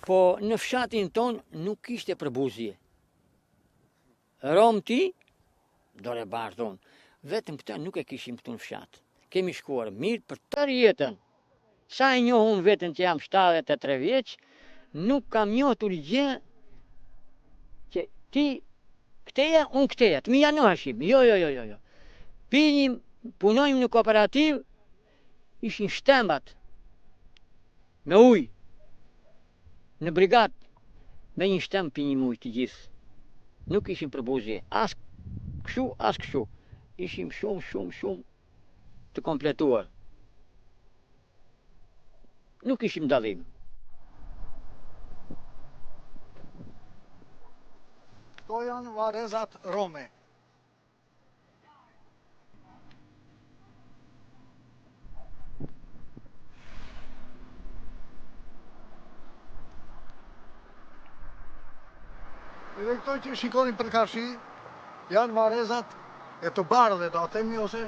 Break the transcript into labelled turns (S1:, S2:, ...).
S1: Po në fshatin ton nuk kishte përbuzje. Rom ti, dore bashkë tonë, vetëm këta nuk e kishim këtu në fshat. Kemi shkuar mirë për tërë jetën. Sa e njohun vetën që jam 73 vjeç, nuk kam njohur gjë që ti këteja, unë këteja, të mi janoheshim. Jo. Pinim, punojmë në kooperativ, ishin shtembat me ujë. Në brigat, me një shtem pinim ujë të gjithë. Nuk ishim përbuzje, as kështu, as kështu. Ishim shumë të kompletuar. Nuk ishim dallim.
S2: Këto janë varezat rome. Edhe këto që shikoni për karshi, janë varezat e të bardhe, do të themi, ose